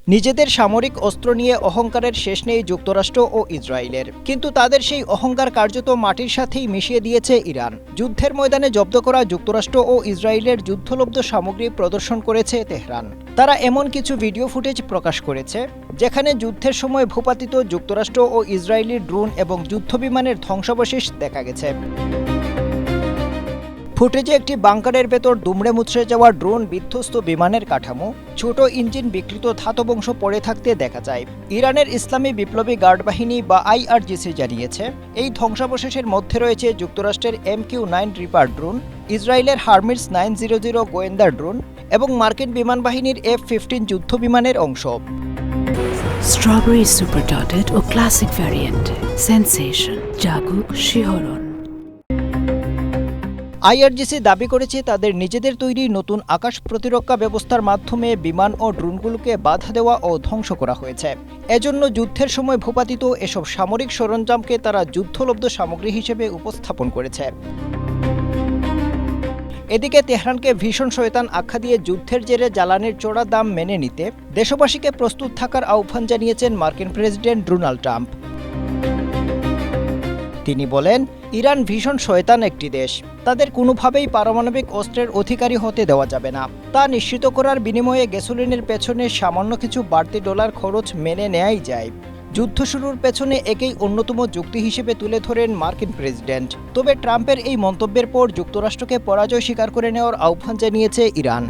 নিজেদের সামরিক অস্ত্র নিয়ে অহংকারের শেষ নেই যুক্তরাষ্ট্র ও ইসরায়েলের, কিন্তু তাদের সেই অহংকার কার্যত মাটির সাথেই মিশিয়ে দিয়েছে ইরান। যুদ্ধের ময়দানে জব্দ করা যুক্তরাষ্ট্র ও ইসরায়েলের যুদ্ধলব্ধ সামগ্রী প্রদর্শন করেছে তেহরান। তারা এমন কিছু ভিডিও ফুটেজ প্রকাশ করেছে যেখানে যুদ্ধের সময় ভূপাতিত যুক্তরাষ্ট্র ও ইসরায়েলি ড্রোন এবং যুদ্ধবিমানের ধ্বংসাবশেষ দেখা গেছে। ফুটেজে একটি বাংকারের ভেতর দুমড়ে মুচড়ে যাওয়া ড্রোন বিধ্বস্ত বিমানের কাঠামো, ছোট ইঞ্জিন বিকৃত ধাতব অংশ পড়ে থাকতে দেখা যায়। ইরানের ইসলামী বিপ্লবী গার্ড বাহিনী বা IRGC জানিয়েছে, এই ধ্বংসাবশেষের মধ্যে রয়েছে যুক্তরাষ্ট্রের MQ-9 রিপার ড্রোন, ইসরায়েলের হার্মিটস 900 গোয়েন্দা ড্রোন এবং মার্কিন বিমান বাহিনীর F-15 যুদ্ধ বিমানের অংশ। স্ট্রবেরি সুপার ডটেড ও ক্লাসিক ভ্যারিয়েন্টে সেন্সেশন জাগুক শিহরণ। IRGC দাবি করেছে তাদের নিজেদের তৈরি নতুন আকাশ প্রতিরক্ষা ব্যবস্থার মাধ্যমে বিমান ও ড্রোনগুলোকে বাধা দেওয়া ও ধ্বংস করা হয়েছে। এজন্য যুদ্ধের সময় ভূপাতিত এসব সামরিক সরঞ্জামকে তারা যুদ্ধলব্ধ সামগ্রী হিসেবে উপস্থাপন করেছে। এদিকে তেহরানকে ভীষণ শয়তান আখ্যা দিয়ে যুদ্ধের জেরে জ্বালানির চড়া দাম মেনে নিতে দেশবাসীকে প্রস্তুত থাকার আহ্বান জানিয়েছেন মার্কিন প্রেসিডেন্ট ডোনাল্ড ট্রাম্প। তিনি বলেন, ইরান ভীষণ শয়তান একটি দেশ, তাদের কোনোভাবেই পারমাণবিক অস্ত্রের অধিকারী হতে দেওয়া যাবে না। তা নিশ্চিত করার বিনিময়ে গ্যাসোলিনের পেছনে সামান্য কিছু বাড়তি ডলার খরচ মেনে নেয়াই যায়। যুদ্ধ শুরুর পেছনে একেই অন্যতম যুক্তি হিসেবে তুলে ধরেন মার্কিন প্রেসিডেন্ট। তবে ট্রাম্পের এই মন্তব্যের পর যুক্তরাষ্ট্রকে পরাজয় স্বীকার করে নেওয়ার আহ্বান জানিয়েছে ইরান।